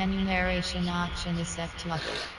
Menu narration option is set to off.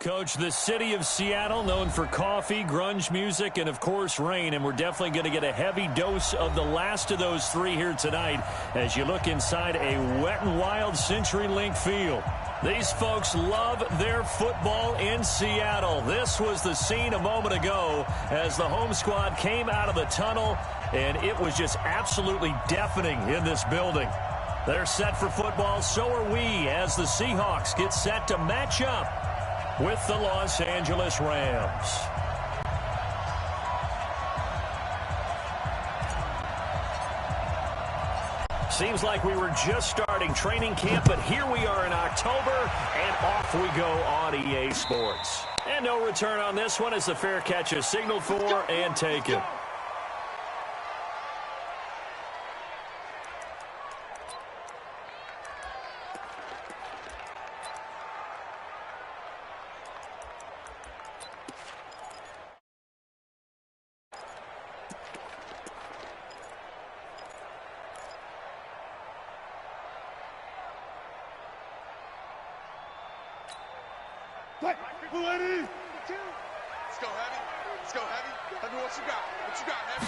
Coach, the city of Seattle, known for coffee, grunge music, and, of course, rain. And we're definitely going to get a heavy dose of the last of those three here tonight as you look inside a Wet n Wild CenturyLink field. These folks love their football in Seattle. This was the scene a moment ago as the home squad came out of the tunnel, and it was just absolutely deafening in this building. They're set for football, so are we, as the Seahawks get set to match up with the Los Angeles Rams. Seems like we were just starting training camp, but here we are in October, and off we go on EA Sports. And no return on this one as the fair catch is signaled for and taken. Let's go, Heavy. Let's go, Heavy. Heavy, what you got? What you got, Heavy?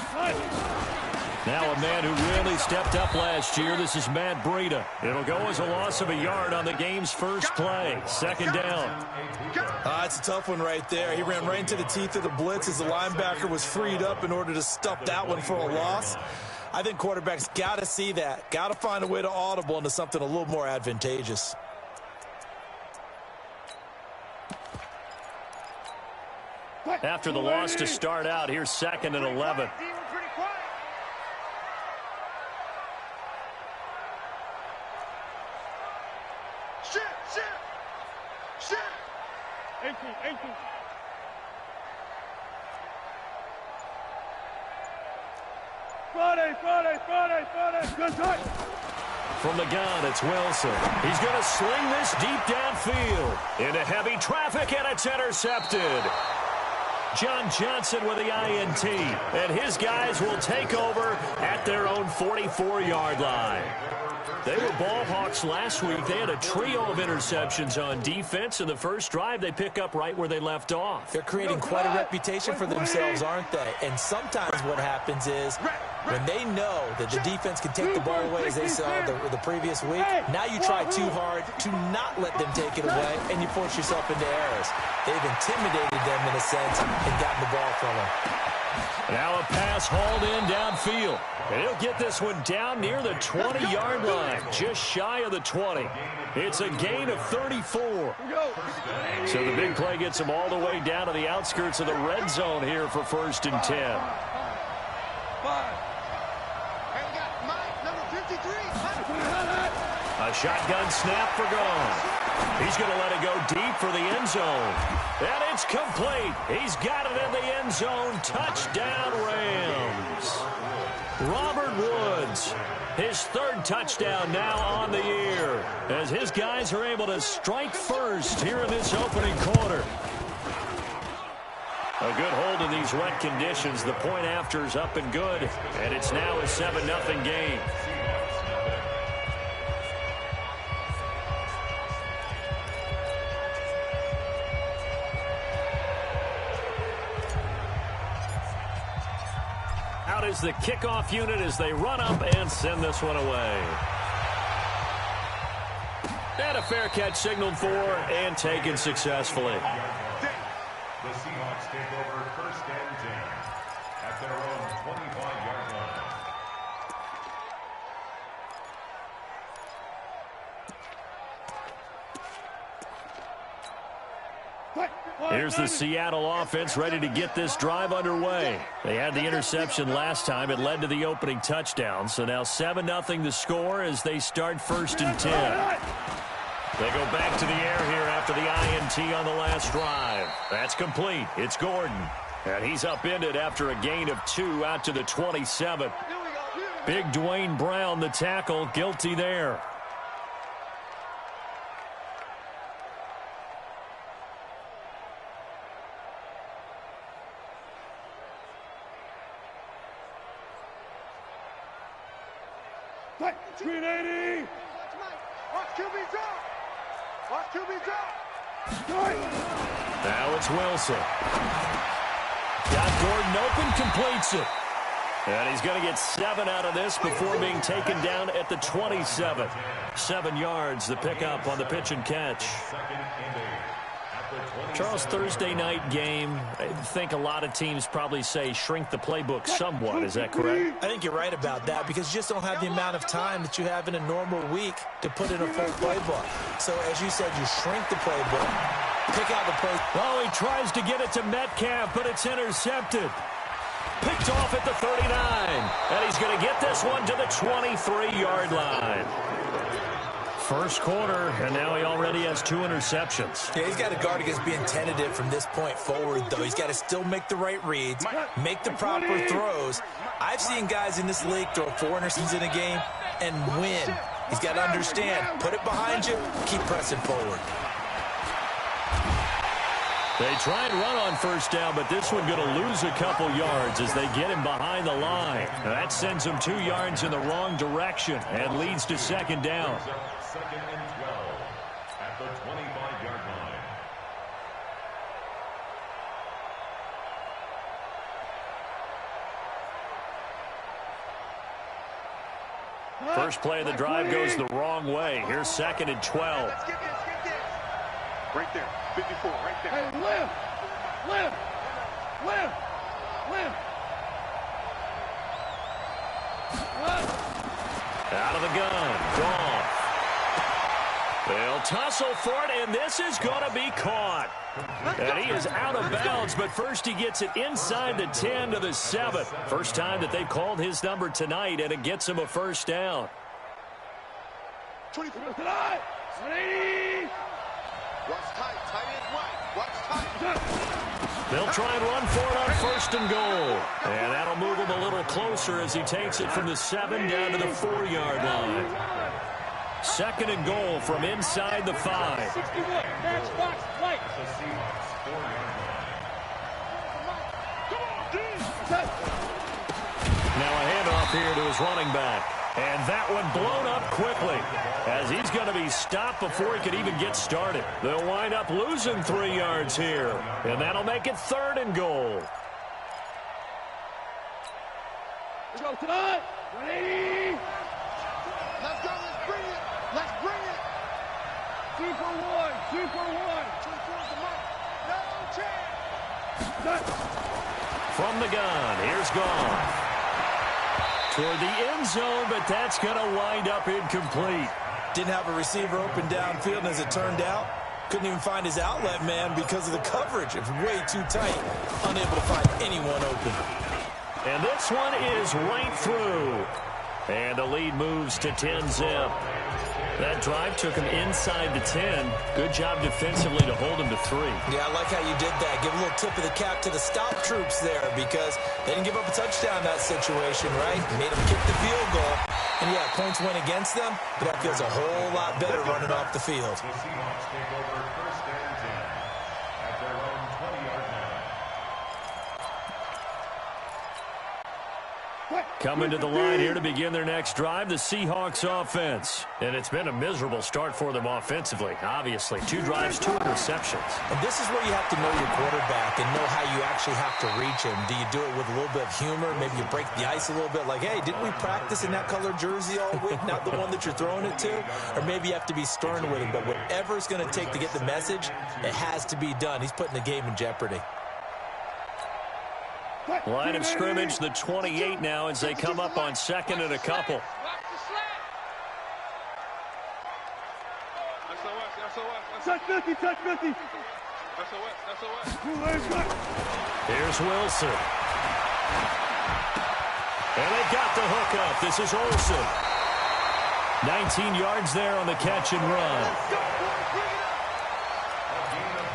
Now a man who really stepped up last year. This is Matt Breida. It'll go as a loss of a yard on the game's first play. Second down. It's a tough one right there. He ran right into the teeth of the blitz as the linebacker was freed up in order to stuff that one for a loss. I think quarterbacks got to see that. Got to find a way to audible into something a little more advantageous. After the loss to start out, here's 2nd and 11. Shit. 18. Friday. Good time. From the gun, it's Wilson. He's going to sling this deep downfield into heavy traffic, and it's intercepted. John Johnson with the INT, and his guys will take over at their own 44-yard line. They were ball hawks last week. They had a trio of interceptions on defense. In the first drive, they pick up right where they left off. They're creating quite a reputation for themselves, aren't they? And sometimes what happens is when they know that the defense can take the ball away, as they saw the previous week, now you try too hard to not let them take it away, and you force yourself into errors. They've intimidated them in a sense and gotten the ball from them. Now a pass hauled in downfield. And he'll get this one down near the 20-yard line, just shy of the 20. It's a gain of 34. So the big play gets him all the way down to the outskirts of the red zone here for 1st and 10. A shotgun snap for gone. He's going to let it go deep for the end zone. And it's complete. He's got it in the end zone. Touchdown, Rams. Robert Woods, his 3rd touchdown now on the year, as his guys are able to strike first here in this opening quarter. A good hold in these wet conditions. The point after is up and good, and it's now a 7-0 game. Out is the kickoff unit as they run up and send this one away. And a fair catch signaled for and taken successfully. The Seahawks take over 1st and 10 at their own 25-yard line. Here's the Seattle offense ready to get this drive underway. They had the interception last time. It led to the opening touchdown. So now 7-0 the score as they start 1st and 10. They go back to the air here after the INT on the last drive. That's complete. It's Gordon. And he's upended after a gain of 2 out to the 27. Big Dwayne Brown, the tackle, guilty there. Screen 80. Watch QB drop. Watch QB drop. Now it's Wilson. Got Gordon open, completes it. And he's going to get 7 out of this before being taken down at the 27. 7 yards, the pickup on the pitch and catch. Charles, Thursday night game, I think a lot of teams probably say shrink the playbook somewhat. Is that correct? I think you're right about that because you just don't have the amount of time that you have in a normal week to put in a full playbook. So, as you said, you shrink the playbook, pick out the play. Oh, he tries to get it to Metcalf, but it's intercepted. Picked off at the 39. And he's going to get this one to the 23-yard line. First quarter, and now he already has 2 interceptions. Yeah, he's got to guard against being tentative from this point forward, though. He's got to still make the right reads, make the proper throws. I've seen guys in this league throw 4 interceptions in a game and win. He's got to understand, put it behind you, keep pressing forward. They try and run on first down, but this one going to lose a couple yards as they get him behind the line. Now that sends him 2 yards in the wrong direction and leads to second down. Second and 12 at the 25-yard line. First play of the drive goes the wrong way. Here's second and 12. Let's get this. Right there. 54, right there. Hey, Limb! Out of the gun. Gone. They'll tussle for it, and this is going to be caught. And he is out of bounds, but first he gets it inside the 10 to the 7. First time that they've called his number tonight, and it gets him a first down. 24 tonight. 180. Watch tight. Tight end right. Watch tight. They'll try and run for it on first and goal. And that'll move him a little closer as he takes it from the 7 down to the 4-yard line. Second and goal from inside the 5. The Seahawks 4-yard line. Now a handoff here to his running back. And that one blown up quickly as he's going to be stopped before he could even get started. They'll wind up losing 3 yards here. And that'll make it third and goal. Let's go tonight. 180. Let's go. Let's bring it. Let's bring it. 2 for 1. 2 for 1. 2 towards the mark. No chance. From the gun, here's Goff. Toward the end zone, but that's going to wind up incomplete. Didn't have a receiver open downfield, and as it turned out, couldn't even find his outlet man because of the coverage. It was way too tight, unable to find anyone open. And this one is right through. And the lead moves to 10-zip. That drive took him inside the 10. Good job defensively to hold him to 3. Yeah, I like how you did that. Give a little tip of the cap to the stop troops there because they didn't give up a touchdown in that situation, right? Made them kick the field goal. And, yeah, points went against them, but that feels a whole lot better running off the field. The Seahawks take over first and 10 at their own 20-yard line. Coming to the line here to begin their next drive, the Seahawks offense. And it's been a miserable start for them offensively, obviously. 2 drives, 2 interceptions. And this is where you have to know your quarterback and know how you actually have to reach him. Do you do it with a little bit of humor? Maybe you break the ice a little bit like, hey, didn't we practice in that color jersey all week, not the one that you're throwing it to? Or maybe you have to be stern with him. But whatever it's going to take to get the message, it has to be done. He's putting the game in jeopardy. Line of scrimmage, the 28 now as they come up on second and a couple. Touch 50, touch 50. Here's Wilson. And they got the hook up. This is Olsen. 19 yards there on the catch and run.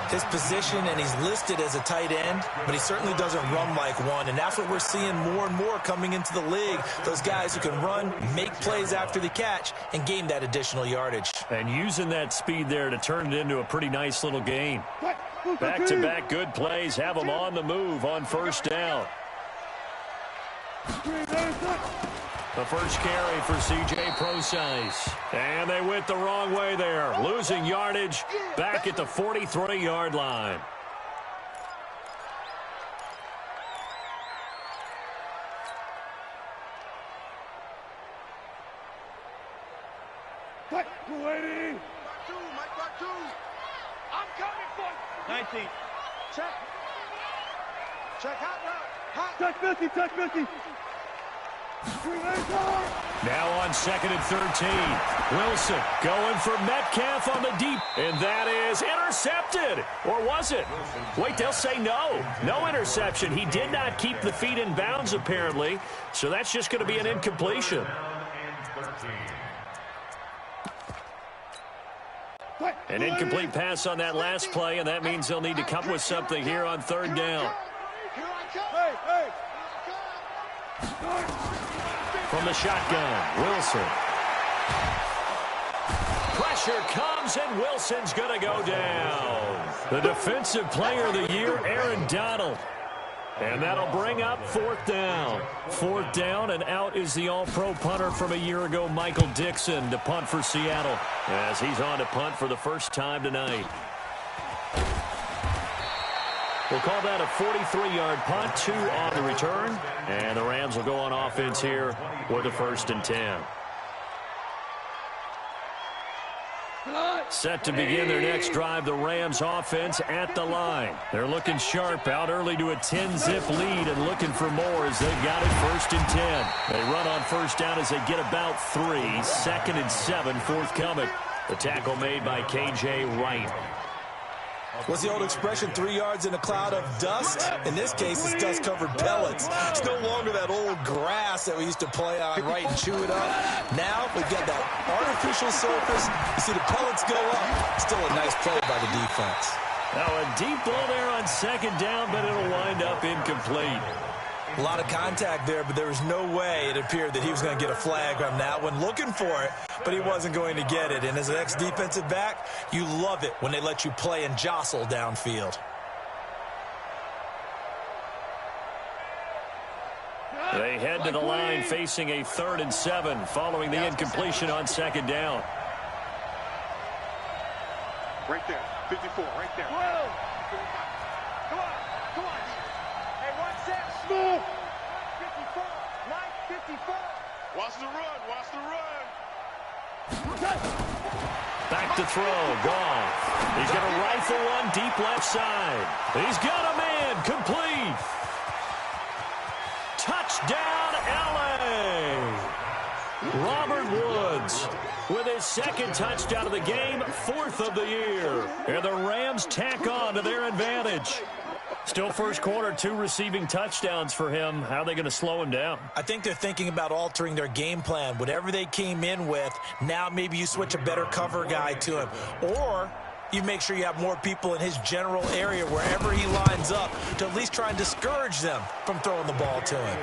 His position, and he's listed as a tight end, but he certainly doesn't run like one, and that's what we're seeing more and more coming into the league. Those guys who can run, make plays after the catch, and gain that additional yardage. And using that speed there to turn it into a pretty nice little game. Back-to-back good plays have them on the move on first down. The first carry for C.J. Prosise. And they went the wrong way there. Losing yardage back at the 43-yard line. 280. Mike, back two. I'm coming for you. 19. Check. Check hot route. Hot. Check 50, check 50. Now on 2nd and 13. Wilson going for Metcalf on the deep. And that is intercepted. Or was it? Wait, they'll say no. No interception. He did not keep the feet in bounds, apparently. So that's just going to be an incompletion. An incomplete pass on that last play, and that means they'll need to come with something here on 3rd down. From the shotgun, Wilson. Pressure comes, and Wilson's going to go down. The defensive player of the year, Aaron Donald. And that'll bring up 4th down. 4th down, and out is the all-pro punter from a year ago, Michael Dixon, to punt for Seattle, as he's on to punt for the first time tonight. We'll call that a 43-yard punt, 2 on the return, and the Rams will go on offense here with a 1st and 10. Set to begin their next drive, the Rams offense at the line. They're looking sharp, out early to a 10-zip lead and looking for more as they've got it 1st and 10. They run on 1st down as they get about 3. 2nd and 7 forthcoming. The tackle made by K.J. Wright. What's the old expression, 3 yards in a cloud of dust? In this case, it's dust-covered pellets. It's no longer that old grass that we used to play on, right, and chew it up. Now, we've got that artificial surface. You see the pellets go up. Still a nice play by the defense. Now, a deep ball there on 2nd down, but it'll wind up incomplete. A lot of contact there, but there was no way it appeared that he was going to get a flag on that one. Looking for it, but he wasn't going to get it. And as an ex-defensive back, you love it when they let you play and jostle downfield. They head to the line facing a 3rd and 7 following the incompletion on 2nd down. Right there. 54, right there. Whoa. Come on. Come on. Hey, watch that. Smooth. 54. Mike, 54. Watch the run. Watch the run. Back to throw. Goff. He's going to rifle one deep left side. He's got a man. Complete. Touchdown, L.A. Robert Woods with his 2nd touchdown of the game, 4th of the year. And the Rams tack on to their advantage. Still first quarter, 2 receiving touchdowns for him. How are they going to slow him down? I think they're thinking about altering their game plan. Whatever they came in with, now maybe you switch a better cover guy to him. Or you make sure you have more people in his general area wherever he lines up to at least try and discourage them from throwing the ball to him.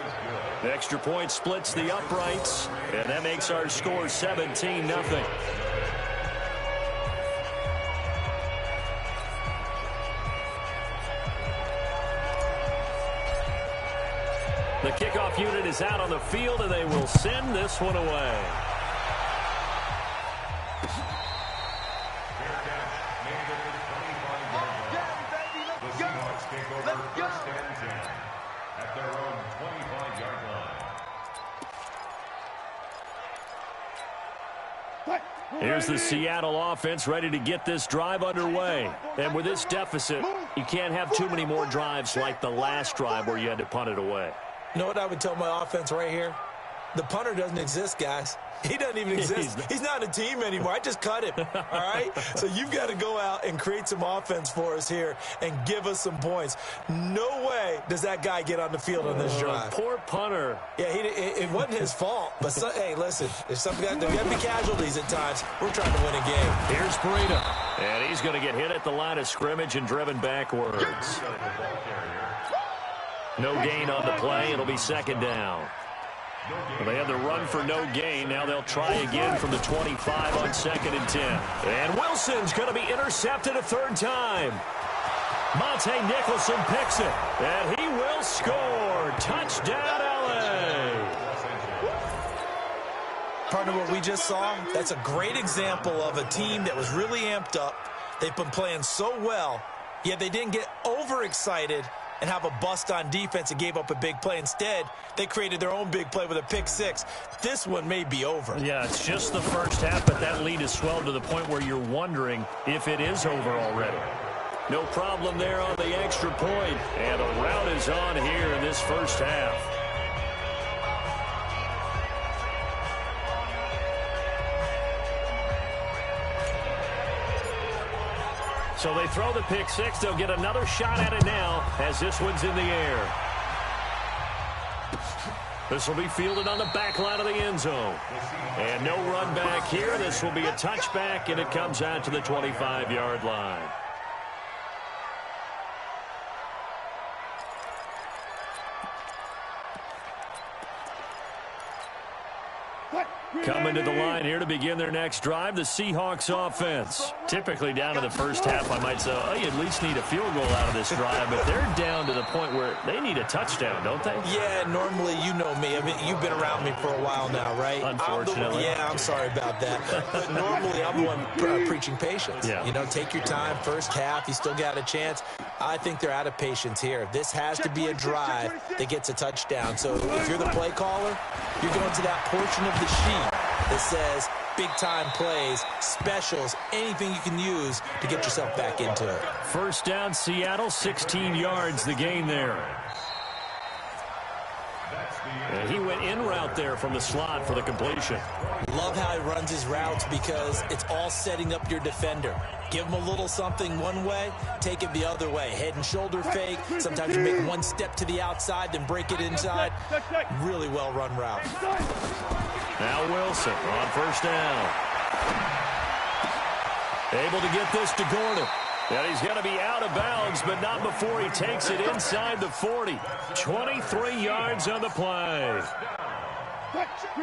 The extra point splits the uprights, and that makes our score 17-0. The kickoff unit is out on the field, and they will send this one away. The Seahawks take over 1st and 10 at their own 25-yard line. Here's the Seattle offense ready to get this drive underway. And with this deficit, you can't have too many more drives like the last drive where you had to punt it away. You know what I would tell my offense right here? The punter doesn't exist, guys. He doesn't even exist. He's not a team anymore. I just cut him, all right? So you've got to go out and create some offense for us here and give us some points. No way does that guy get on the field on this drive. Poor punter. Yeah, it wasn't his fault. But, hey, listen, if there's got to be casualties at times, we're trying to win a game. Here's Breida. And he's going to get hit at the line of scrimmage and driven backwards. No gain on the play. It'll be 2nd down. Well, they had the run for no gain. Now they'll try again from the 25 on 2nd and 10. And Wilson's going to be intercepted a 3rd time. Monte Nicholson picks it. And he will score. Touchdown, L.A. Partner, what we just saw, that's a great example of a team that was really amped up. They've been playing so well, yet they didn't get overexcited and have a bust on defense and gave up a big play. Instead, they created their own big play with a pick six. This one may be over. Yeah, it's just the first half, but that lead has swelled to the point where you're wondering if it is over already. No problem there on the extra point, and a rout is on here in this first half. So they throw the pick six. They'll get another shot at it now as this one's in the air. This will be fielded on the back line of the end zone. And no run back here. This will be a touchback, and it comes out to the 25-yard line. Coming to the line here to begin their next drive, the Seahawks offense. Typically down to the first half, I might say, oh, you at least need a field goal out of this drive, but they're down to the point where they need a touchdown, don't they? Yeah, normally, you know me. I mean, you've been around me for a while now, right? Unfortunately. I'm sorry about that. But normally, I'm the one preaching patience. Yeah. You know, take your time, first half, you still got a chance. I think they're out of patience here. This has to be a drive that gets a touchdown. So if you're the play caller, you're going to that portion of the sheet that says big-time plays, specials, anything you can use to get yourself back into it. First down, Seattle, 16 yards, the gain there. And he went in route there from the slot for the completion. Love how he runs his routes because it's all setting up your defender. Give him a little something one way, take it the other way. Head and shoulder fake. Sometimes you make one step to the outside, then break it inside. Really well-run route. Now Wilson on first down. Able to get this to Gordon. And he's going to be out of bounds, but not before he takes it inside the 40. 23 yards on the play.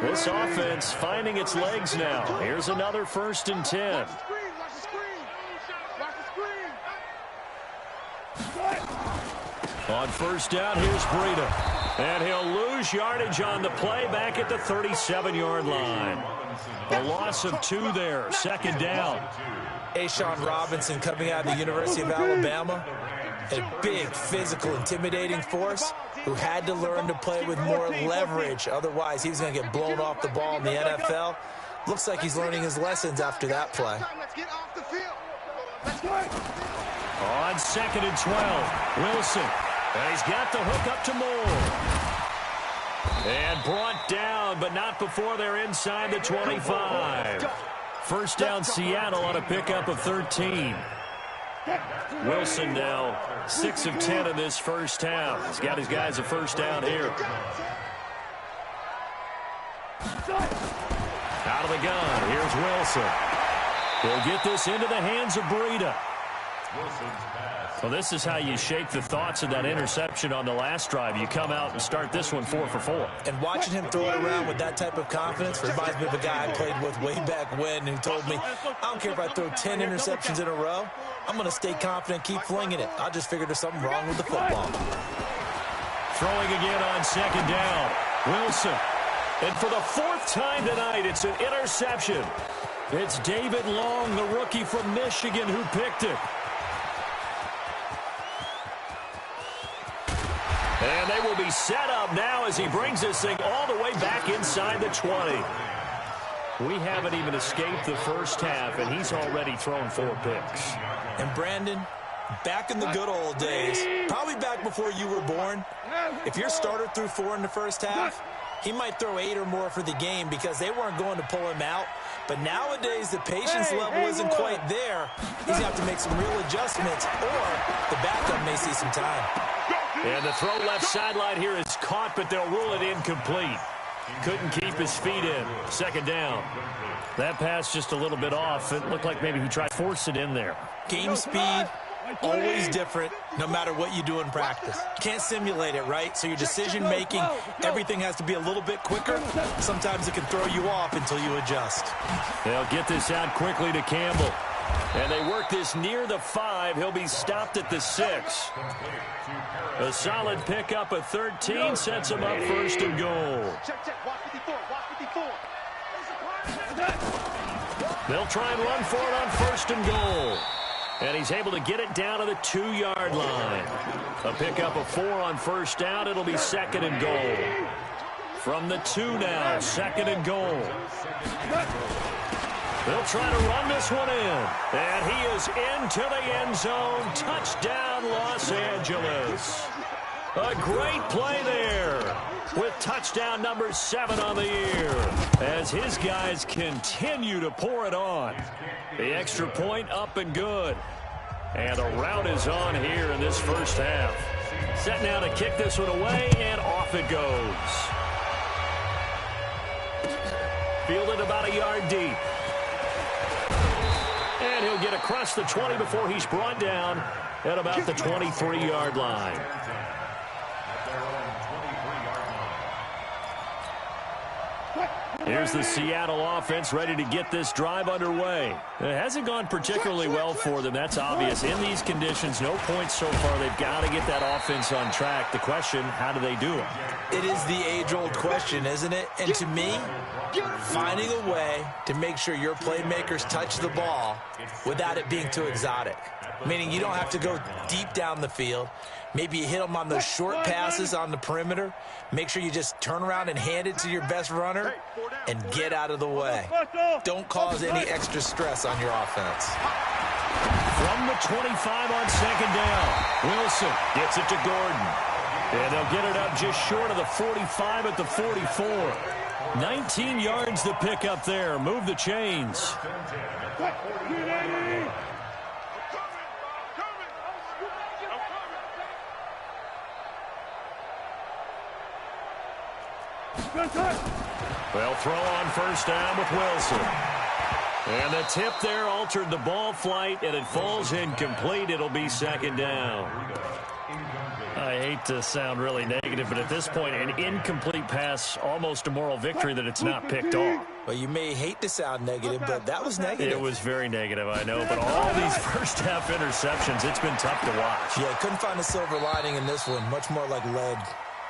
This offense finding its legs now. Here's another 1st and 10. On first down, here's Breida. And he'll lose yardage on the play back at the 37-yard line. A loss of 2 there, 2nd down. Ashawn Robinson coming out of the University of Alabama, a big, physical, intimidating force who had to learn to play with more leverage. Otherwise, he was going to get blown off the ball in the NFL. Looks like he's learning his lessons after that play. On 2nd and 12, Wilson. And he's got the hook up to Moore. And brought down, but not before they're inside the 25. First down, Seattle on a pickup of 13. Wilson now 6 of 10 in this first half. He's got his guys a first down here. Out of the gun, here's Wilson. He'll get this into the hands of Breida. Well, this is how you shake the thoughts of that interception on the last drive. You come out and start this one 4 for 4. And watching him throw it around with that type of confidence reminds me of a guy I played with way back when who told me, I don't care if I throw 10 interceptions in a row, I'm going to stay confident, keep flinging it. I just figured there's something wrong with the football. Throwing again on 2nd down. Wilson. And for the 4th time tonight, it's an interception. It's David Long, the rookie from Michigan, who picked it. And they will be set up now as he brings this thing all the way back inside the 20. We haven't even escaped the first half, and he's already thrown 4 picks. And Brandon, back in the good old days, probably back before you were born, if your starter threw 4 in the first half, he might throw 8 or more for the game because they weren't going to pull him out. But nowadays, the patience level isn't quite there. He's going to have to make some real adjustments, or the backup may see some time. And the throw left sideline here is caught, but they'll rule it incomplete. Couldn't keep his feet in. 2nd down. That pass just a little bit off. It looked like maybe he tried to force it in there. Game speed, always different, no matter what you do in practice. You can't simulate it, right? So your decision-making, everything has to be a little bit quicker. Sometimes it can throw you off until you adjust. They'll get this out quickly to Campbell. And they work this near the 5. He'll be stopped at the 6. A solid pickup of 13 sets him up 1st and goal. They'll try and run for it on 1st and goal. And he's able to get it down to the 2-yard line. A pickup of 4 on first down. It'll be 2nd and goal. From the 2 now, 2nd and goal. They'll try to run this one in. And he is into the end zone. Touchdown, Los Angeles. A great play there with touchdown number 7 on the year as his guys continue to pour it on. The extra point up and good. And the route is on here in this first half. Set now to kick this one away, and off it goes. Fielded about a yard deep. And he'll get across the 20 before he's brought down at about the 23-yard line. Here's the Seattle offense ready to get this drive underway. It hasn't gone particularly well for them. That's obvious. In these conditions, no points so far. They've got to get that offense on track. The question, how do they do it? It is the age-old question, isn't it? And to me, finding a way to make sure your playmakers touch the ball without it being too exotic. Meaning you don't have to go deep down the field. Maybe you hit them on those short passes on the perimeter. Make sure you just turn around and hand it to your best runner and get out of the way. Don't cause any extra stress on your offense. From the 25 on 2nd down, Wilson gets it to Gordon. And they'll get it up just short of the 45 at the 44. 19 yards to pick up there. Move the chains. They'll throw on first down with Wilson. And the tip there altered the ball flight, and it falls incomplete. It'll be 2nd down. I hate to sound really negative, but at this point, an incomplete pass, almost a moral victory that it's not picked off. Well, you may hate to sound negative, but that was negative. It was very negative, I know. But all these first-half interceptions, it's been tough to watch. Yeah, couldn't find a silver lining in this one. Much more like lead.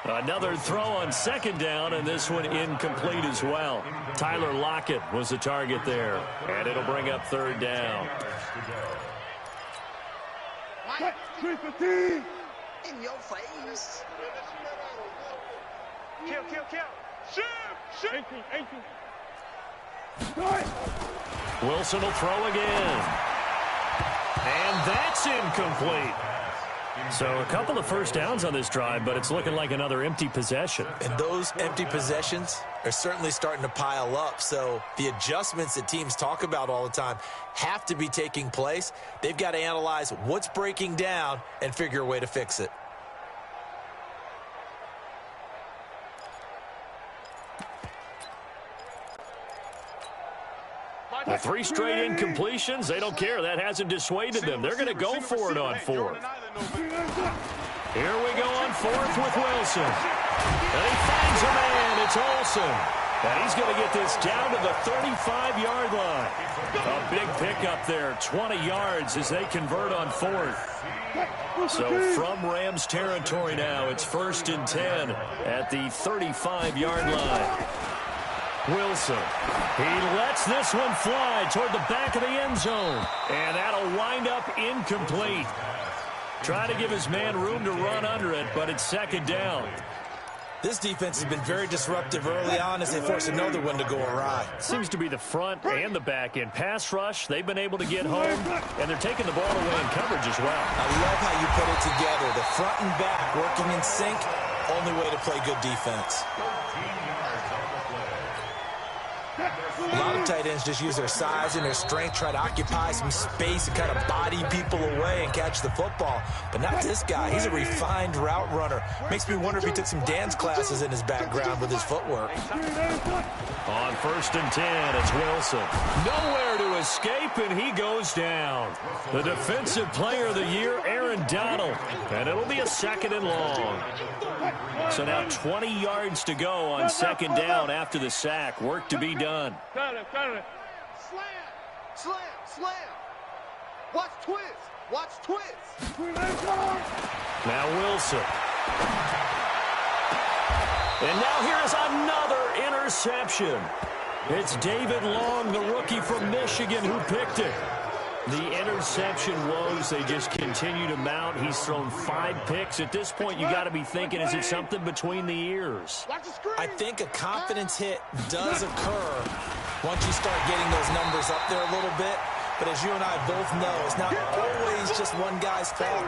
Another throw on 2nd down, and this one incomplete as well. Tyler Lockett was the target there, and it'll bring up 3rd down. In your face. Kill, kill, kill. Shoot, shoot. 18. Wilson will throw again. And that's incomplete. So a couple of first downs on this drive, but it's looking like another empty possession. And those empty possessions are certainly starting to pile up. So the adjustments that teams talk about all the time have to be taking place. They've got to analyze what's breaking down and figure a way to fix it. The 3 straight incompletions, they don't care. That hasn't dissuaded them. They're going to go for it on 4th. Here we go on 4th with Wilson. And he finds a man. It's Olsen. And he's going to get this down to the 35-yard line. A big pickup there, 20 yards as they convert on 4th. So from Rams territory now, it's 1st and 10 at the 35-yard line. Wilson, he lets this one fly toward the back of the end zone, and that'll wind up incomplete. Try to give his man room to run under it, but it's 2nd down. This defense has been very disruptive early on as they force another one to go awry. Seems to be the front and the back end. Pass rush, they've been able to get home, and they're taking the ball away in coverage as well. I love how you put it together. The front and back working in sync, only way to play good defense. A lot of tight ends just use their size and their strength, try to occupy some space and kind of body people away and catch the football. But not this guy. He's a refined route runner. Makes me wonder if he took some dance classes in his background with his footwork. On 1st and 10, it's Wilson. Nowhere to escape, and he goes down. The defensive player of the year, Aaron Donald. And it'll be a 2nd and long. So now 20 yards to go on 2nd down after the sack. Work to be done. Slam, slam, slam. Watch twist, watch twist. Now Wilson. And now here's another interception. It's David Long, the rookie from Michigan, who picked it. The interception woes, they just continue to mount. He's thrown 5 picks. At this point, you got to be thinking, is it something between the ears? I think a confidence hit does occur once you start getting those numbers up there a little bit. But as you and I both know, it's not always just one guy's fault.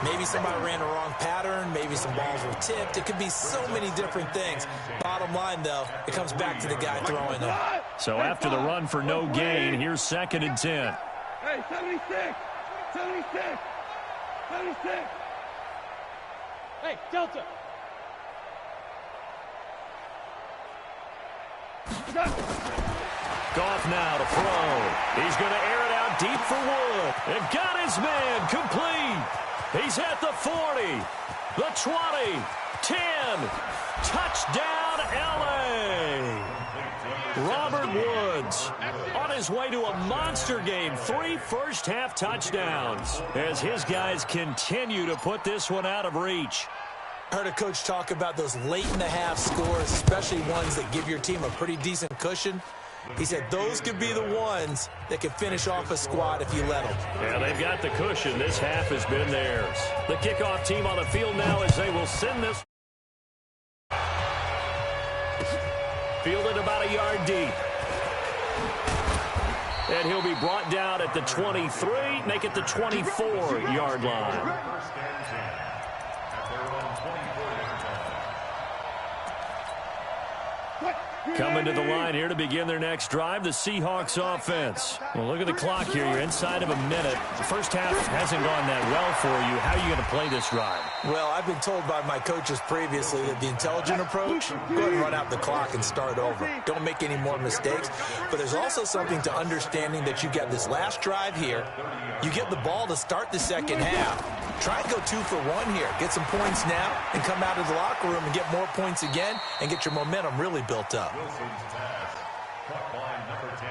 Maybe somebody ran a wrong pattern. Maybe some balls were tipped. It could be so many different things. Bottom line, though, it comes back to the guy throwing them. So after the run for no gain, here's 2nd and 10. Hey, 76! 76! 76! Hey, Delta! Goff now to throw. He's going to air it out deep for Wood. And got his man complete. He's at the 40, the 20, 10. Touchdown, L.A. Robert Woods on his way to a monster game. 3 first-half touchdowns as his guys continue to put this one out of reach. Heard a coach talk about those late-in-the-half scores, especially ones that give your team a pretty decent cushion. He said those could be the ones that can finish off a squad if you let them. Yeah, they've got the cushion. This half has been theirs. The kickoff team on the field now as they will send this. Fielded about a yard deep. And he'll be brought down at the 23, make it the 24-yard line. Coming to the line here to begin their next drive, the Seahawks offense. Well, look at the clock here. You're inside of a minute. The first half hasn't gone that well for you. How are you going to play this drive? Well, I've been told by my coaches previously that the intelligent approach, go ahead and run out the clock and start over. Don't make any more mistakes. But there's also something to understanding that you get this last drive here. You get the ball to start the second half. Try and go 2 for 1 here. Get some points now and come out of the locker room and get more points again and get your momentum really built up. Wilson's pass, caught by number 10.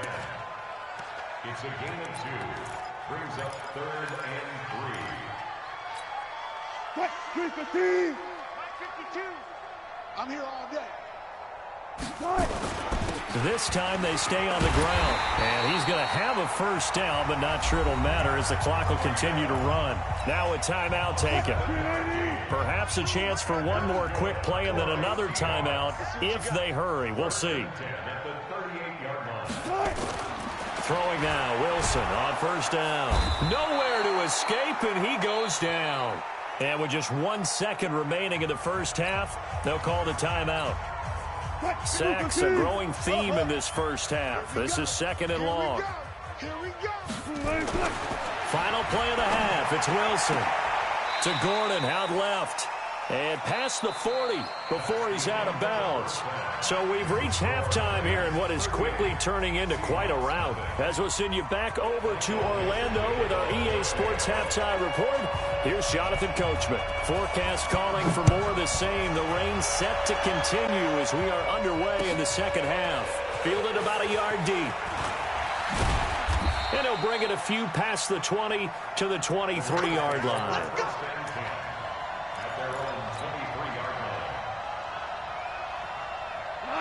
It's a gain of 2. Brings up 3rd and 3. What? 315! 52! I'm here all day. This time they stay on the ground. And he's going to have a first down, but not sure it'll matter as the clock will continue to run. Now a timeout taken. Perhaps a chance for one more quick play and then another timeout if they hurry. We'll see. Throwing now, Wilson on first down. Nowhere to escape, and he goes down. And with just 1 second remaining in the first half, they'll call the timeout. Sacks a growing theme in this first half. This is 2nd and long. Final play of the half. It's Wilson to Gordon out left. And past the 40 before he's out of bounds. So we've reached halftime here in what is quickly turning into quite a rout. As we'll send you back over to Orlando with our EA Sports Halftime Report. Here's Jonathan Coachman. Forecast calling for more of the same. The rain set to continue as we are underway in the second half. Fielded about a yard deep. And he'll bring it a few past the 20 to the 23-yard line.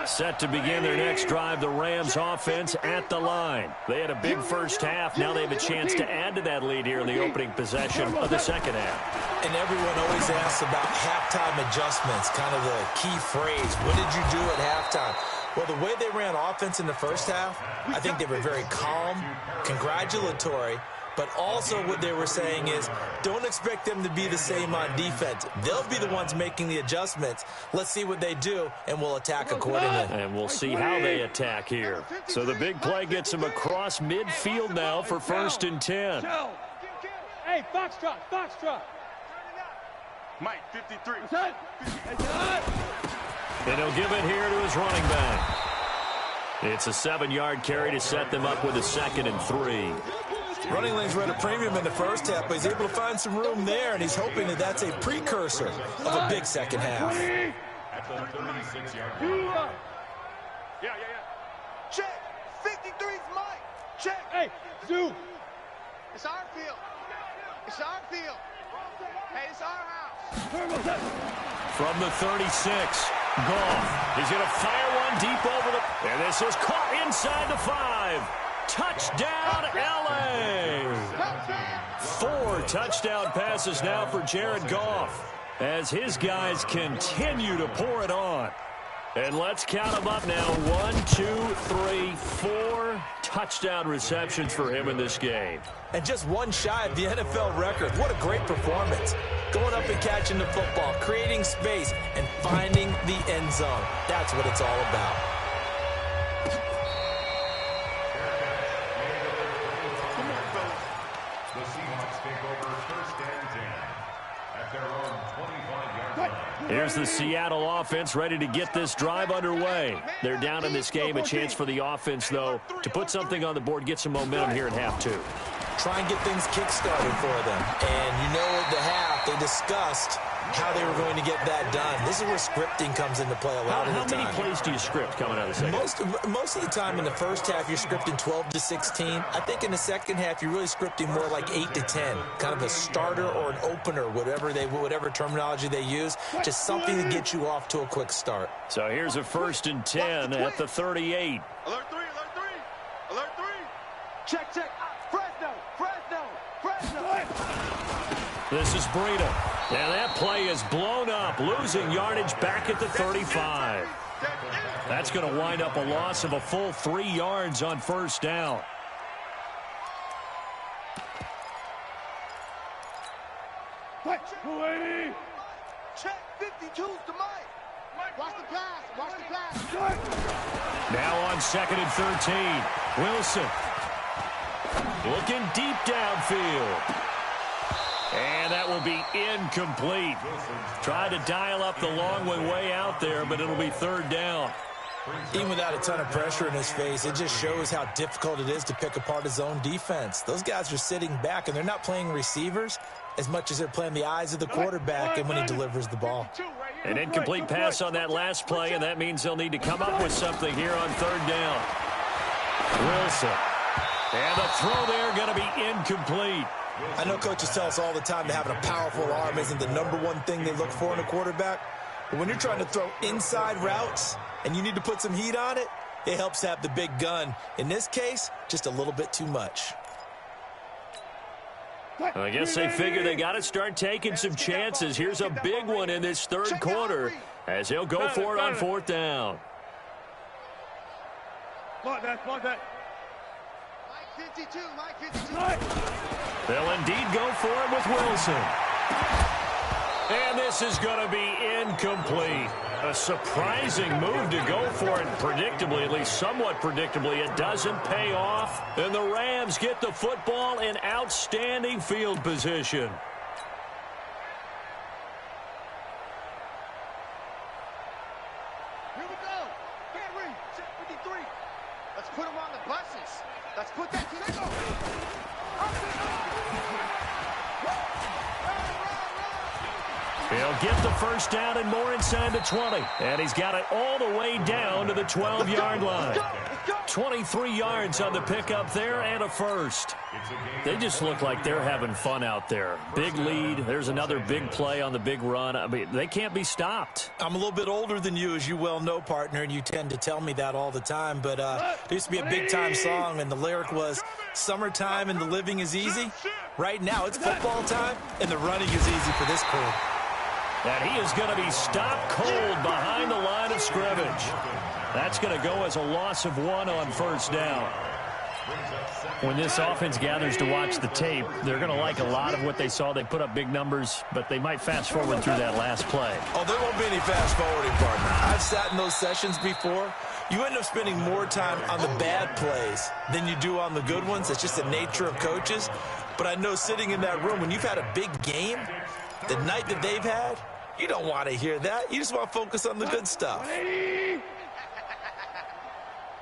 Set to begin their next drive, the Rams offense at the line. They had a big first half. Now they have a chance to add to that lead here in the opening possession of the second half. And everyone always asks about halftime adjustments, kind of the key phrase. What did you do at halftime? Well, the way they ran offense in the first half, I think they were very calm, congratulatory, but also what they were saying is don't expect them to be the same on defense. They'll be the ones making the adjustments. Let's see what they do, and we'll attack accordingly. And we'll see how they attack here. So the big play gets them across midfield now for 1st and 10. Hey, Foxtrot, Foxtrot. Mike, 53. And he'll give it here to his running back. It's a 7-yard carry to set them up with a 2nd and 3. Running lanes were at a premium in the first half, but he's able to find some room there, and he's hoping that that's a precursor of a big second half. At the 36-yard line. Yeah. Check. 53's Mike. Check. Hey, Zoo. It's our field. It's our field. Hey, it's our house. From the 36, Goff. He's going to fire one deep over the... And this is caught inside the 5. Touchdown, LA! 4 touchdown passes now for Jared Goff as his guys continue to pour it on. And let's count them up now. 1, 2, 3, 4 touchdown receptions for him in this game. And just one shy of the NFL record. What a great performance. Going up and catching the football, creating space, and finding the end zone. That's what it's all about. The Seahawks take over first and 10 at their own 25-yard line. Here's the Seattle offense ready to get this drive underway. They're down in this game. A chance for the offense, though, to put something on the board, get some momentum here in half 2. Try and get things kick-started for them. And you know at the half, they discussed how they were going to get that done. This is where scripting comes into play a lot of the time. How many plays do you script coming out of the second? Most of the time in the first half, you're scripting 12 to 16. I think in the second half, you're really scripting more like 8 to 10. Kind of a starter or an opener, whatever terminology they use. Just something to get you off to a quick start. So here's a 1st and 10 at the 38. Alert 3, alert 3, alert 3. Check, check. Fresno, Fresno, Fresno. This is Breida. And that play is blown up, losing yardage back at the 35. That's going to wind up a loss of a full 3 yards on 1st down. Check 52's to Mike. Watch the pass. Watch the pass. Now on 2nd and 13. Wilson looking deep downfield. And that will be incomplete. Tried to dial up the long way out there, but it'll be 3rd down. Even without a ton of pressure in his face, it just shows how difficult it is to pick apart his own defense. Those guys are sitting back, and they're not playing receivers as much as they're playing the eyes of the quarterback and when he delivers the ball. An incomplete pass on that last play, and that means they'll need to come up with something here on 3rd down. Wilson. And the throw there going to be incomplete. I know coaches tell us all the time that having a powerful arm isn't the #1 thing they look for in a quarterback. But when you're trying to throw inside routes and you need to put some heat on it, it helps to have the big gun. In this case, just a little bit too much. I guess they figure they got to start taking some chances. Here's a big one in this 3rd quarter as he'll go for it on 4th down. Like that. Mike 52, Mike 52. They'll indeed go for it with Wilson. And this is going to be incomplete. A surprising move to go for it predictably, at least somewhat predictably. It doesn't pay off. And the Rams get the football in outstanding field position. Here we go. Henry, check 53. Let's put him on the buses. Let's put that to the go. He'll get the 1st down and more inside the 20. And he's got it all the way down to the 12-yard line. 23 yards on the pickup there and a 1st. They just look like they're having fun out there. Big lead. There's another big play on the big run. I mean, they can't be stopped. I'm a little bit older than you, as you well know, partner, and you tend to tell me that all the time. But there used to be a big-time song, and the lyric was, "Summertime and the living is easy." Right now, it's football time, and the running is easy for this crew. And he is going to be stopped cold behind the line of scrimmage. That's going to go as a loss of 1 on 1st down. When this offense gathers to watch the tape, they're going to like a lot of what they saw. They put up big numbers, but they might fast forward through that last play. Oh, there won't be any fast forwarding, partner. I've sat in those sessions before. You end up spending more time on the bad plays than you do on the good ones. It's just the nature of coaches. But I know sitting in that room, when you've had a big game, the night that they've had, you don't want to hear that. You just want to focus on the good stuff.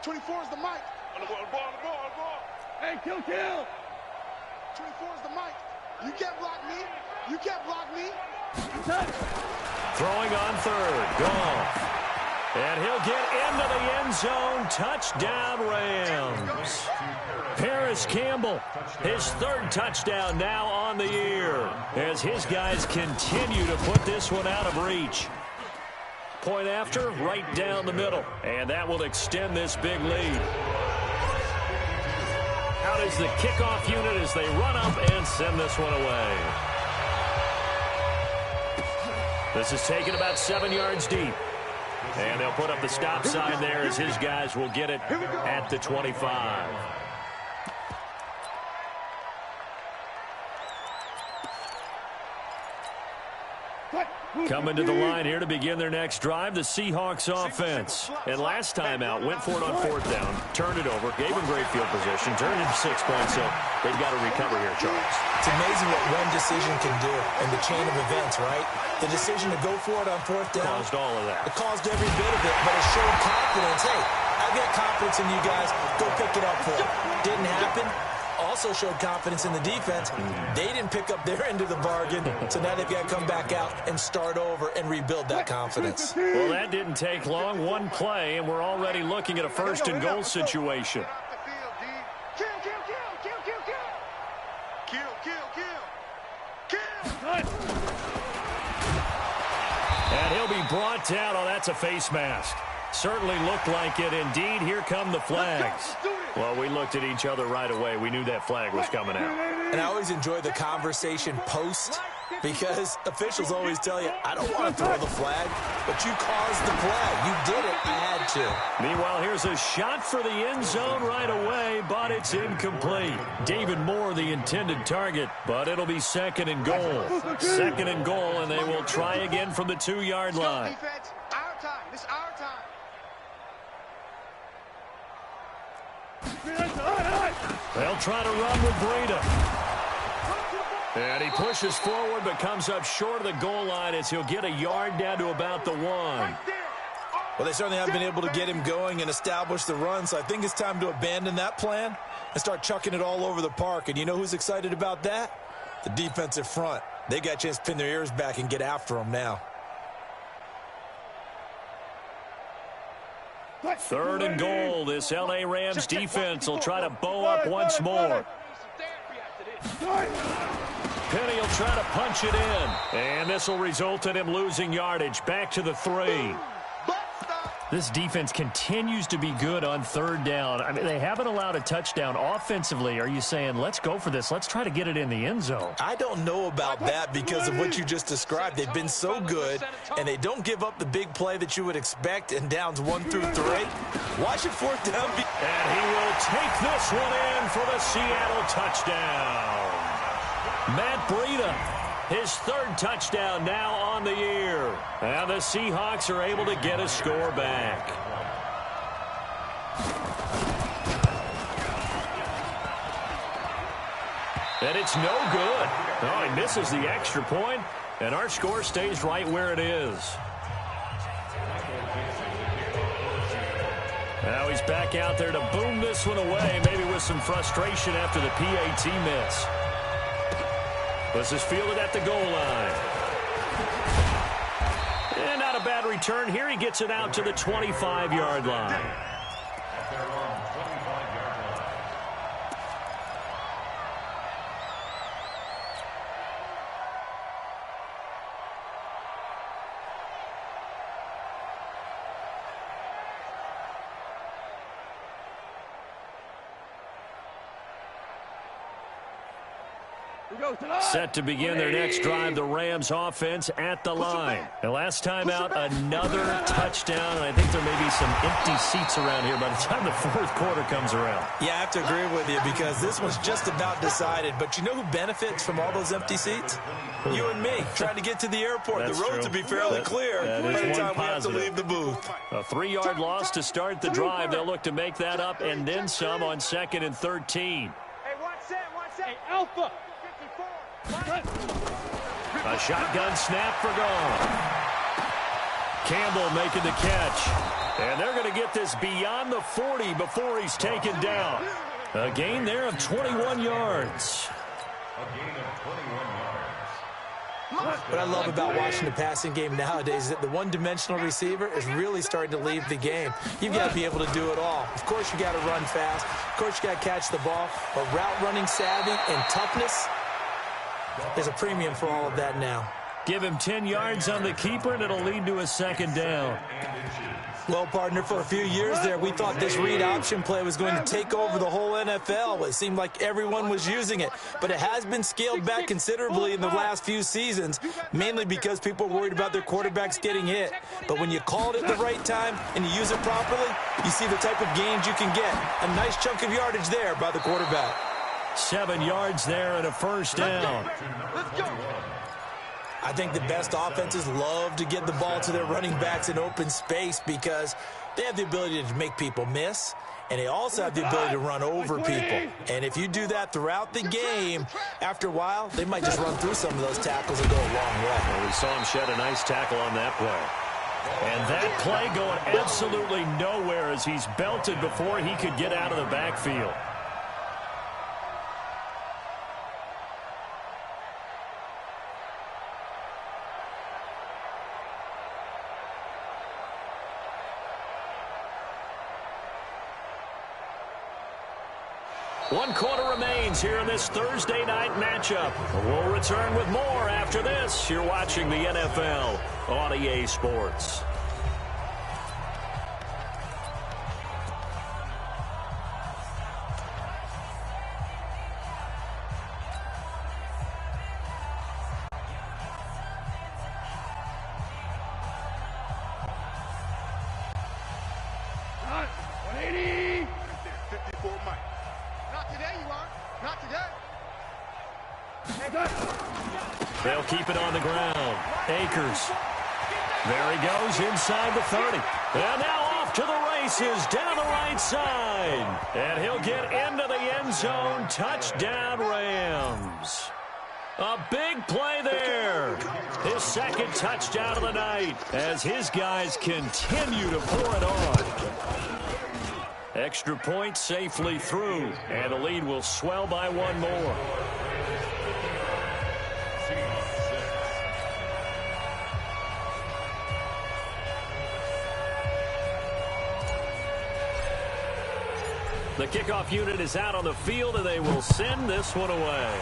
24 is the mic. On the ball. Hey, kill. 24 is the mic. You can't block me. You can't block me. Throwing on 3rd. Goff. And he'll get into the end zone. Touchdown, Rams. Paris Campbell, his 3rd touchdown now on the year as his guys continue to put this one out of reach. Point after, right down the middle, and that will extend this big lead. Out is the kickoff unit as they run up and send this one away. This is taken about 7 yards deep. And they'll put up the stop sign there as his guys will get it at the 25. Coming to the line here to begin their next drive, the Seahawks offense. And last time out, went for it on 4th down, turned it over, gave them great field position, turned it into 6 points, so they've got to recover here, Charles. It's amazing what one decision can do in the chain of events, right? The decision to go for it on 4th down. Caused all of that. It caused every bit of it, but it showed confidence. Hey, I've got confidence in you guys. Go pick it up for it. Didn't happen. Also showed confidence in the defense. They didn't pick up their end of the bargain, so now they've got to come back out and start over and rebuild that confidence. Well, that didn't take long. One play, and we're already looking at a 1st and goal situation. And he'll be brought down. Oh, that's a face mask. Certainly looked like it. Indeed, here come the flags. Well, we looked at each other right away. We knew that flag was coming out. And I always enjoy the conversation post because officials always tell you, I don't want to throw the flag, but you caused the play. You did it. I had to. Meanwhile, here's a shot for the end zone right away, but it's incomplete. David Moore, the intended target, but it'll be 2nd and goal. 2nd and goal, and they will try again from the 2-yard line. Our time. This is our time. They'll try to run with Breida. And he pushes forward but comes up short of the goal line as he'll get a yard down to about the 1. Well, they certainly haven't been able to get him going and establish the run, so I think it's time to abandon that plan and start chucking it all over the park. And you know who's excited about that? The defensive front. They got a chance to pin their ears back and get after him now. 3rd and goal. This L.A. Rams defense will try to bow up once more. Penny will try to punch it in. And this will result in him losing yardage. Back to the 3. This defense continues to be good on 3rd down. I mean, they haven't allowed a touchdown offensively. Are you saying, let's go for this? Let's try to get it in the end zone. I don't know about that because of what you just described. They've been so good, and they don't give up the big play that you would expect in downs 1 through 3. Watch it 4th down. And he will take this one in for the Seattle touchdown. Matt Breida, his 3rd touchdown now on the year. And the Seahawks are able to get a score back. And it's no good. Oh, he misses the extra point, and our score stays right where it is. Now he's back out there to boom this one away, maybe with some frustration after the PAT miss. This is fielded at the goal line. And not a bad return here. He gets it out to the 25-yard line. Set to begin their next drive, the Rams offense at the line. And last time out, another touchdown. And I think there may be some empty seats around here by the time the 4th quarter comes around. Yeah, I have to agree with you because this one's just about decided. But you know who benefits from all those empty seats? You and me, trying to get to the airport. That's the roads true. will be fairly clear by the time we have to leave the booth. A 3-yard loss to start the drive. They'll look to make that up and then some on 2nd and 13. Hey, one set. Hey, Alpha. A shotgun snap for gone. Campbell making the catch. And they're going to get this beyond the 40 before he's taken down. A gain there of 21 yards. A gain of 21 yards. What I love about watching the passing game nowadays is that the one-dimensional receiver is really starting to leave the game. You've got to be able to do it all. Of course, you got to run fast. Of course, you got to catch the ball. But route running savvy and toughness, there's a premium for all of that now. Give him 10 yards on the keeper, and it'll lead to a second down. Well, partner, for a few years there, we thought this read option play was going to take over the whole NFL. It seemed like everyone was using it, but it has been scaled back considerably in the last few seasons, mainly because people are worried about their quarterbacks getting hit. But when you call it at the right time and you use it properly, you see the type of gains you can get. A nice chunk of yardage there by the quarterback. 7 yards there and a first down. Let's go. I think the best offenses love to get the ball to their running backs in open space because they have the ability to make people miss, and they also have the ability to run over people. And if you do that throughout the game, after a while, they might just run through some of those tackles and go a long way. Well, we saw him shed a nice tackle on that play. And that play going absolutely nowhere as he's belted before he could get out of the backfield. One quarter remains here in this Thursday night matchup. We'll return with more after this. You're watching the NFL on EA Sports. They'll keep it on the ground. Akers. There he goes inside the 30. And now off to the races down the right side. And he'll get into the end zone. Touchdown, Rams. A big play there. His second touchdown of the night as his guys continue to pour it on. Extra point safely through. And the lead will swell by one more. The kickoff unit is out on the field, and they will send this one away.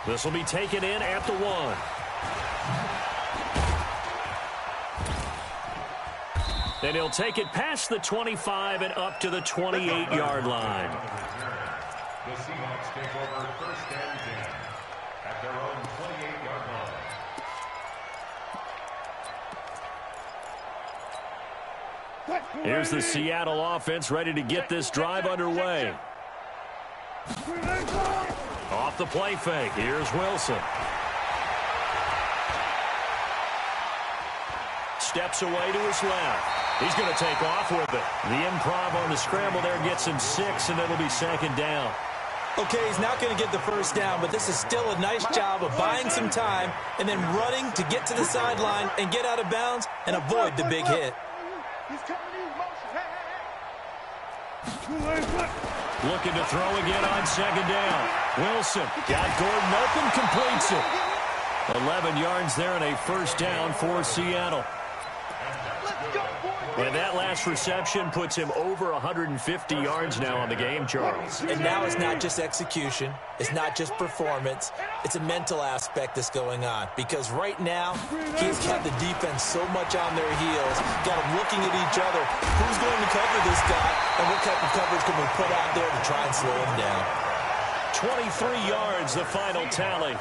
This will be taken in at the 1. And he'll take it past the 25 and up to the 28-yard line. The Seahawks take over first and 10 at their own 28-yard line. Here's the Seattle offense ready to get this drive underway. Off the play fake. Here's Wilson. Steps away to his left. He's going to take off with it. The improv on the scramble there gets him 6, and it'll be second down. Okay, he's not going to get the first down, but this is still a nice job of buying some time and then running to get to the sideline and get out of bounds and avoid the big hit. He's coming in motion. Hey. Looking to throw again on second down. Wilson got Gordon open, completes it. 11 yards there and a first down for Seattle. And that last reception puts him over 150 yards now on the game, Charles. And now it's not just execution. It's not just performance. It's a mental aspect that's going on. Because right now, he's got the defense so much on their heels, got them looking at each other. Who's going to cover this guy, and what type of coverage can we put out there to try and slow him down? 23 yards, the final tally.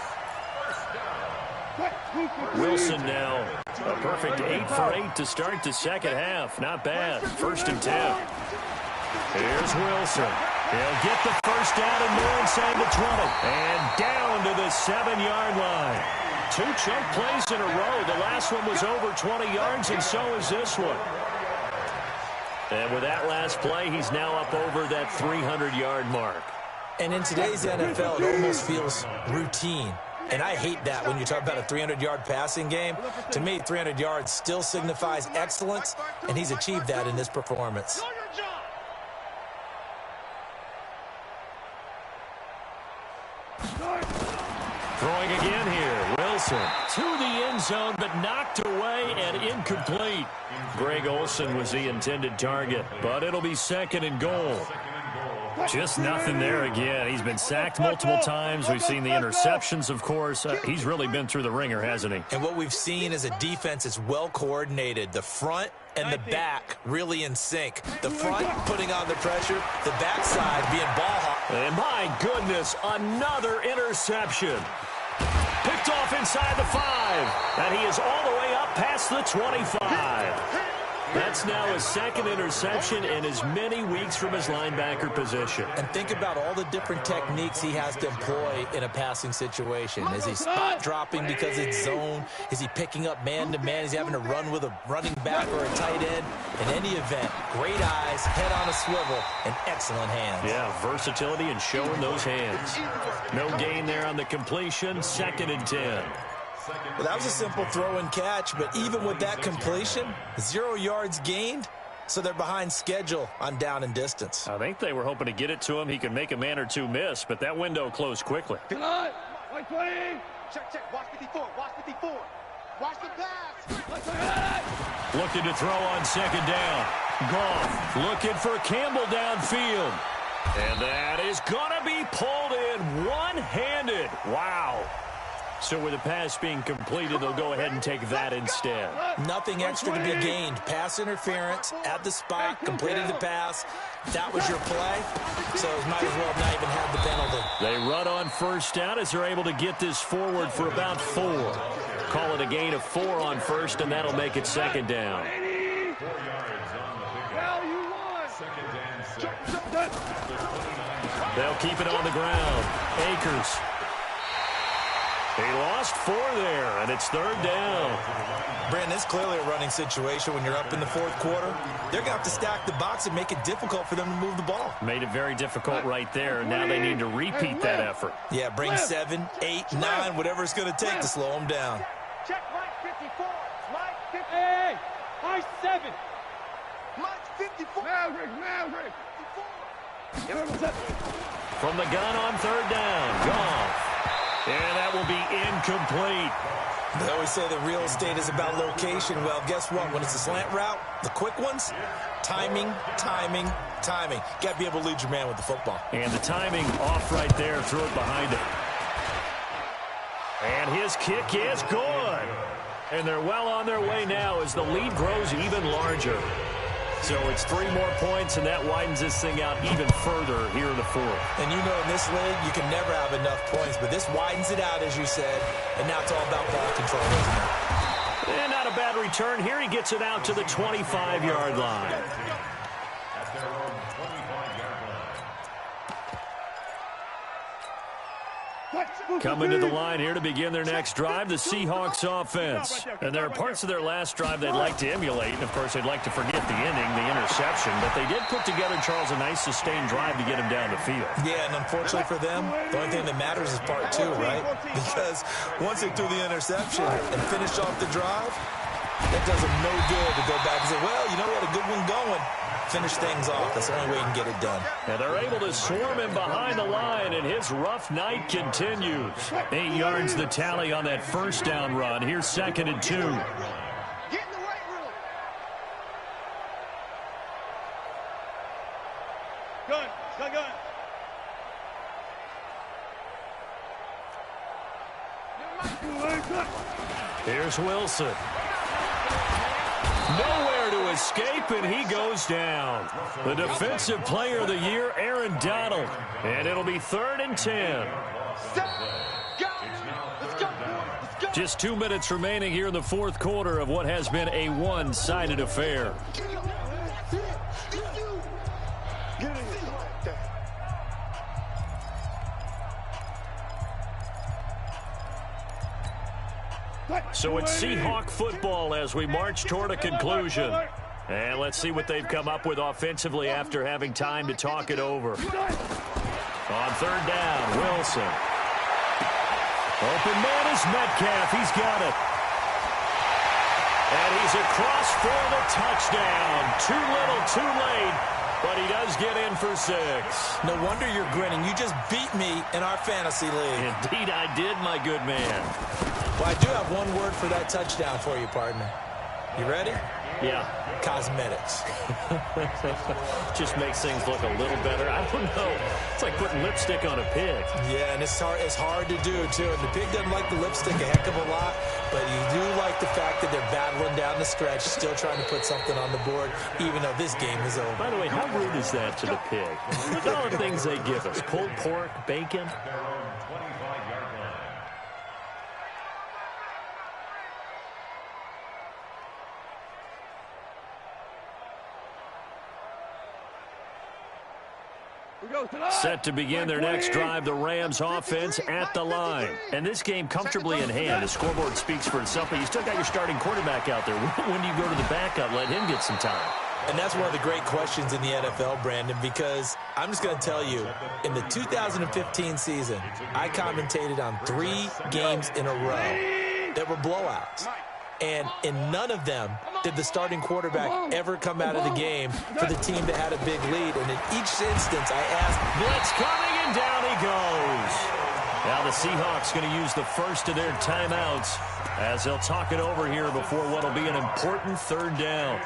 Wilson now a perfect 8 for 8 to start the second half. Not bad. First and 10. Here's Wilson. He'll get the first down and more inside the 20. And down to the 7-yard line. 2 chunk plays in a row. The last one was over 20 yards, and so is this one. And with that last play, he's now up over that 300-yard mark. And in today's NFL, it almost feels routine. And I hate that when you talk about a 300-yard passing game. To me, 300 yards still signifies excellence, and he's achieved that in this performance. Throwing again here, Wilson to the end zone, but knocked away and incomplete. Greg Olsen was the intended target, but it'll be second and goal. Just nothing there again. He's been sacked multiple times. We've seen the interceptions, of course. He's really been through the ringer, hasn't he? And what we've seen is a defense that's well coordinated. The front and the back really in sync. The front putting on the pressure, the backside being ball hawk. And my goodness, another interception. Picked off inside the 5. And he is all the way up past the 25. That's now his second interception in as many weeks from his linebacker position. And think about all the different techniques he has to employ in a passing situation. Is he spot dropping because it's zone? Is he picking up man-to-man? Is he having to run with a running back or a tight end? In any event, great eyes, head on a swivel, and excellent hands. Yeah, versatility and showing those hands. No gain there on the completion. 2nd and 10. Well, that was a simple throw and catch, but even with that completion, 0 yards gained, so they're behind schedule on down and distance. I think they were hoping to get it to him. He could make a man or two miss, but that window closed quickly. Come on. White 20. Check. Watch 54. Watch 54. Watch the pass. Looking to throw on 2nd down. Goff looking for Campbell downfield. And that is going to be pulled in one-handed. Wow. So with the pass being completed, they'll go ahead and take that instead. Nothing extra to be gained. Pass interference at the spot, completed the pass. That was your play, so might as well have not even had the penalty. They run on 1st down as they're able to get this forward for about 4. Call it a gain of 4 on 1st, and that'll make it 2nd down. 4 yards on the pickup. 2nd and 6. They'll keep it on the ground. Akers. He lost 4 there, and it's 3rd down. Brandon, it's clearly a running situation when you're up in the 4th quarter. They're going to have to stack the box and make it difficult for them to move the ball. Made it very difficult right there, and now they need to repeat that effort. Yeah, bring 7, 8, 9, whatever it's going to take to slow them down. Check Mike 54. Mike 50. Hey, Mike 7. Mike 54. Maverick. 54. From the gun on 3rd down. Goff. And that will be incomplete. They always say that real estate is about location. Well, guess what? When it's a slant route, the quick ones, timing. Got to be able to lead your man with the football. And the timing off right there. Threw it behind him. And his kick is good. And they're well on their way now as the lead grows even larger. So it's 3 more points, and that widens this thing out even further here in the 4th. And you know in this league, you can never have enough points, but this widens it out, as you said, and now it's all about ball control, isn't it? And not a bad return. Here he gets it out to the 25-yard line. At their own 25-yard line. Coming to the line here to begin their next drive, the Seahawks offense. And there are parts of their last drive they'd like to emulate. And, of course, they'd like to forget the ending, the interception. But they did put together, Charles, a nice sustained drive to get him down the field. Yeah, and unfortunately for them, the only thing that matters is part 2, right? Because once they threw the interception and finished off the drive, that does them no good to go back and say, well, you know, we had a good one going. Finish things off. That's the only way you can get it done. And they're able to swarm him behind the line, and his rough night continues. 8 yards the tally on that 1st down run. Here's 2nd and 2. Get in the weight room. Gun. Here's Wilson. Nowhere to escape, and he goes down. The defensive player of the year, Aaron Donald. And it'll be 3rd and 10. Let's go. Just 2 minutes remaining here in the 4th quarter of what has been a one-sided affair. So it's Seahawk football as we march toward a conclusion. And let's see what they've come up with offensively after having time to talk it over. On 3rd down, Wilson. Open man is Metcalf. He's got it. And he's across for the touchdown. Too little, too late. But he does get in for 6. No wonder you're grinning. You just beat me in our fantasy league. Indeed I did, my good man. Well, I do have one word for that touchdown for you, partner. You ready? Yeah. Cosmetics. Just makes things look a little better. I don't know. It's like putting lipstick on a pig. Yeah, and it's hard to do, too. And the pig doesn't like the lipstick a heck of a lot, but you do like the fact that they're battling down the stretch, still trying to put something on the board, even though this game is over. By the way, how rude is that to the pig? Look at all the things they give us. Pulled pork, bacon. Set to begin their next drive, the Rams offense at the line. And this game comfortably in hand. The scoreboard speaks for itself, but you still got your starting quarterback out there. When do you go to the backup, let him get some time? And that's one of the great questions in the NFL, Brandon, because I'm just going to tell you, in the 2015 season, I commentated on 3 games in a row that were blowouts. And in none of them did the starting quarterback ever come out of the game for the team that had a big lead. And in each instance, I asked, blitz coming, and down he goes. Now the Seahawks going to use the first of their timeouts as they'll talk it over here before what will be an important third down.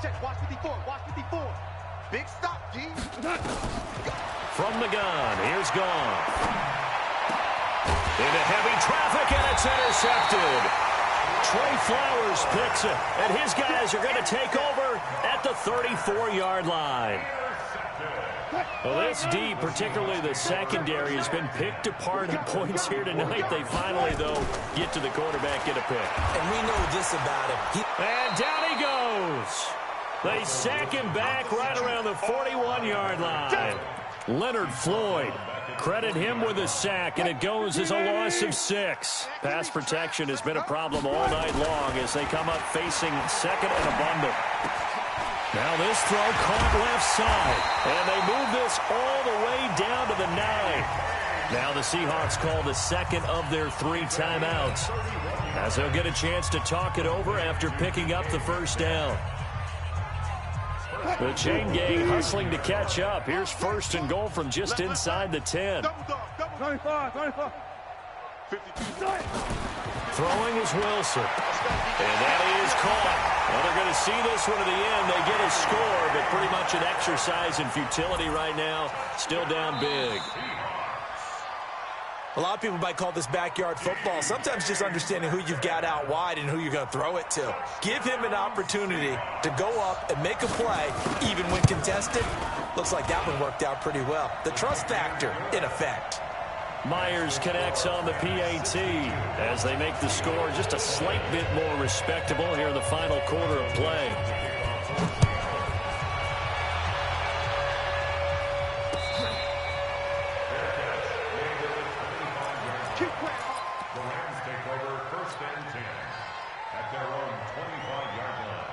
Check. Watch 54. Big stop, D. From the gun, here's Goff. Into heavy traffic, and it's intercepted. Trey Flowers picks it, and his guys are going to take over at the 34-yard line. Well, this D, particularly the secondary, has been picked apart at points here tonight. They finally, though, get to the quarterback, get a pick. and we know this about him. And down he goes. They sack him back right around the 41-yard line. Leonard Floyd, credit him with a sack, and it goes as a loss of 6. Pass protection has been a problem all night long as they come up facing second and abundant. Now this throw caught left side, and they move this all the way down to the 9. Now the Seahawks call the second of their 3 timeouts as they'll get a chance to talk it over after picking up the first down. The chain gang hustling to catch up. Here's first and goal from just inside the 10. 25. Throwing is Wilson. And that is caught. Well, they're going to see this one to the end. They get a score, but pretty much an exercise in futility right now. Still down big. A lot of people might call this backyard football. Sometimes just understanding who you've got out wide and who you're going to throw it to. Give him an opportunity to go up and make a play, even when contested. Looks like that one worked out pretty well. The trust factor, in effect. Myers connects on the PAT as they make the score just a slight bit more respectable here in the final quarter of play. The Rams take over first and 10 at their own 25-yard line.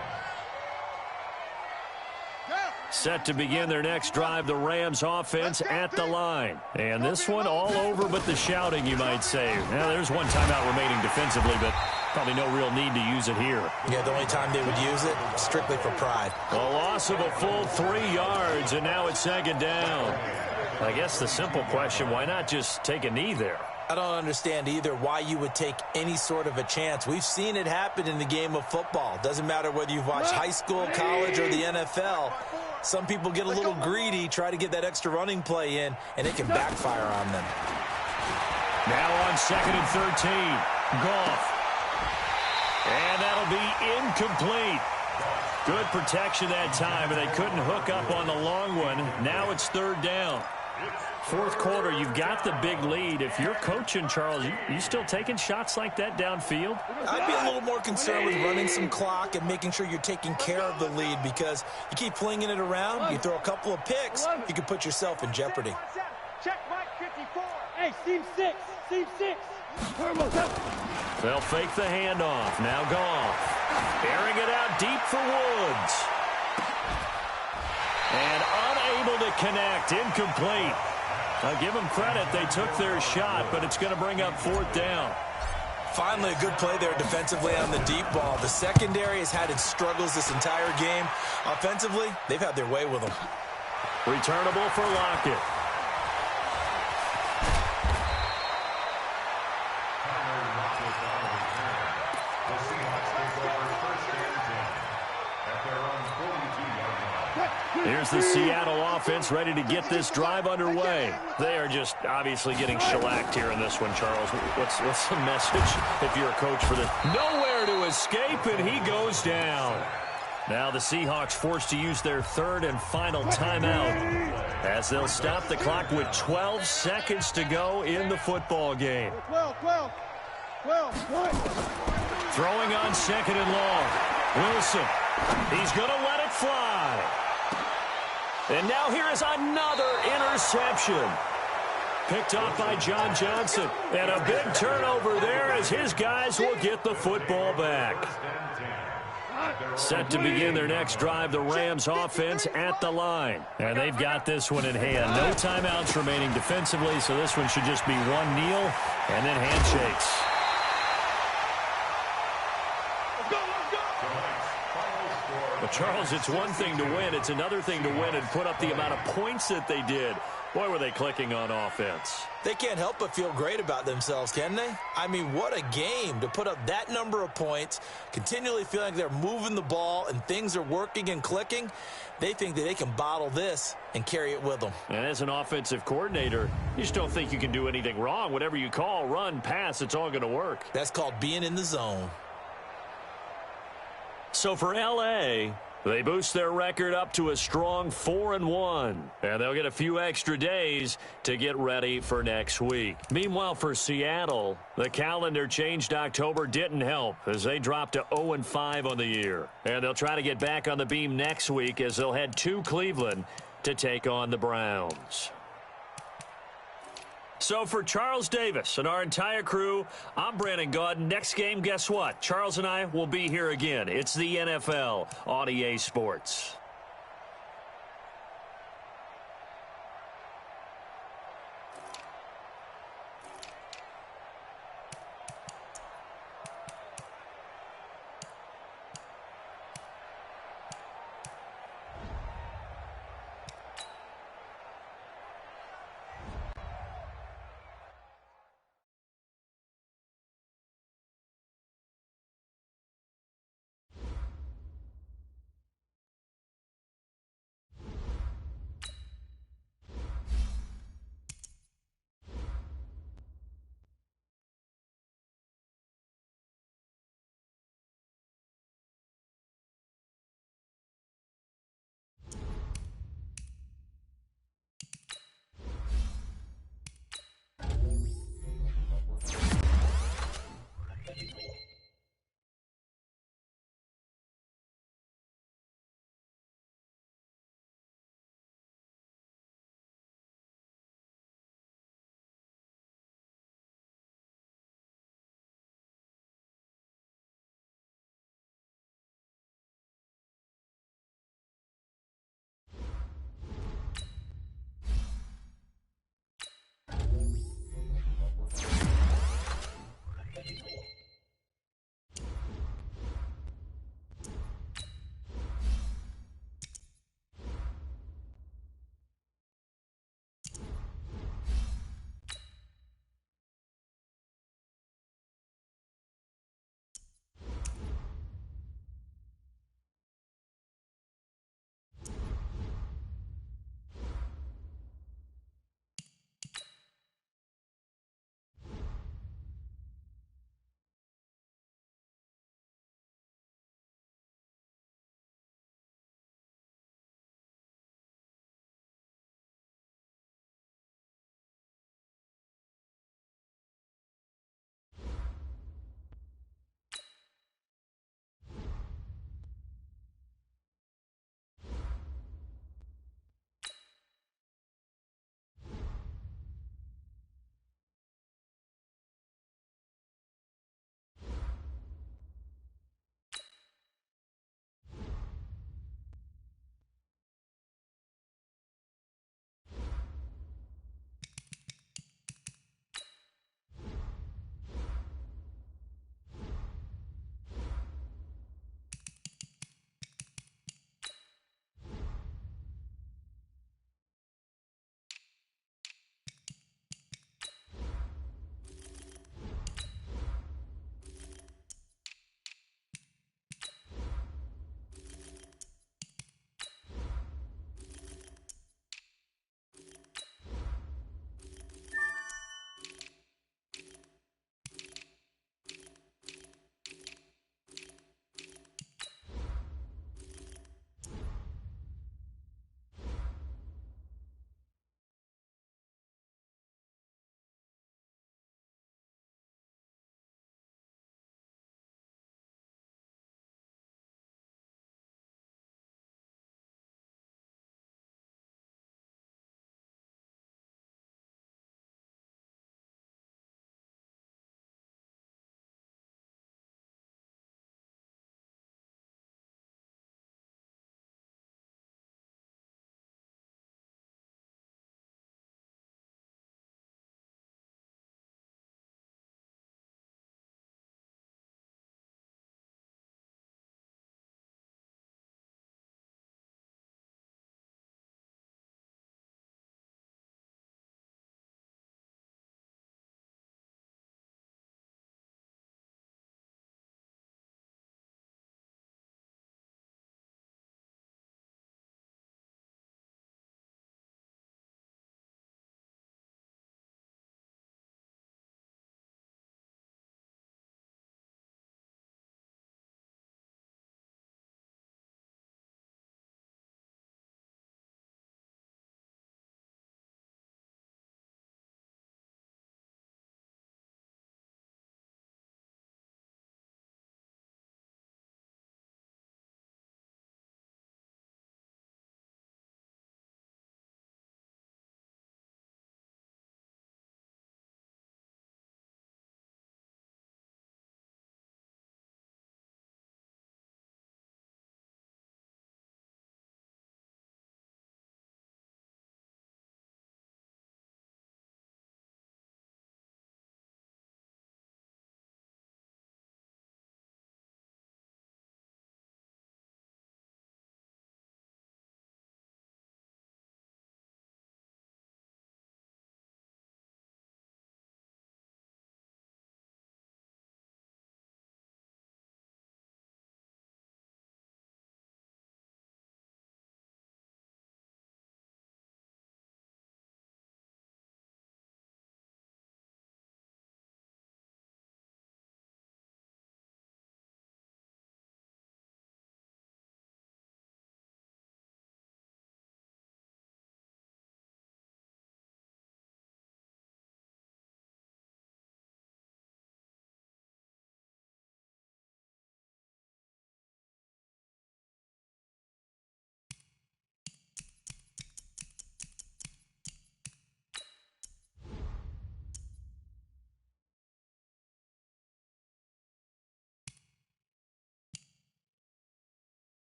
Set to begin their next drive, the Rams offense at the line. And this one all over but the shouting, you might say. Now, there's one timeout remaining defensively, but probably no real need to use it here. Yeah, the only time they would use it, strictly for pride. A loss of a full 3 yards, and now it's second down. I guess the simple question, why not just take a knee there? I don't understand either why you would take any sort of a chance. We've seen it happen in the game of football. Doesn't matter whether you've watched high school, college, or the NFL. Some people get a little greedy, try to get that extra running play in, and it can backfire on them. Now on second and 13, Goff. And that'll be incomplete. Good protection that time, and they couldn't hook up on the long one. Now it's third down. Fourth quarter, you've got the big lead. If you're coaching, Charles, you still taking shots like that downfield? I'd be a little more concerned with running some clock and making sure you're taking care of the lead, because you keep flinging it around, you throw a couple of picks, you can put yourself in jeopardy. Check Mike 54. Hey, seam 6. They'll fake the handoff. Now Goff. Airing it out deep for Woods. And unable to connect. Incomplete. I'll give them credit. They took their shot, but it's going to bring up fourth down. Finally, a good play there defensively on the deep ball. The secondary has had its struggles this entire game. Offensively, they've had their way with them. Returnable for Lockett. Here's the Seattle offense ready to get this drive underway. They are just obviously getting shellacked here in this one, Charles. What's the message if you're a coach for this? Nowhere to escape, and he goes down. Now the Seahawks forced to use their third and final timeout as they'll stop the clock with 12 seconds to go in the football game. 12. Throwing on second and long. Wilson. He's going to let it fly. And now here is another interception. Picked off by John Johnson. And a big turnover there as his guys will get the football back. Set to begin their next drive, the Rams offense at the line. And they've got this one in hand. No timeouts remaining defensively, so this one should just be one kneel and then handshakes. Well, Charles, it's one thing to win. It's another thing to win and put up the amount of points that they did. Boy, were they clicking on offense. They can't help but feel great about themselves, can they? I mean, what a game to put up that number of points, continually feeling like they're moving the ball and things are working and clicking. They think that they can bottle this and carry it with them. And as an offensive coordinator, you just don't think you can do anything wrong. Whatever you call, run, pass, it's all going to work. That's called being in the zone. So for L.A., they boost their record up to a strong 4-1. And they'll get a few extra days to get ready for next week. Meanwhile, for Seattle, the calendar changed October didn't help as they dropped to 0-5 on the year. And they'll try to get back on the beam next week as they'll head to Cleveland to take on the Browns. So for Charles Davis and our entire crew, I'm Brandon Gaudin. Next game, guess what? Charles and I will be here again. It's the NFL on EA Sports.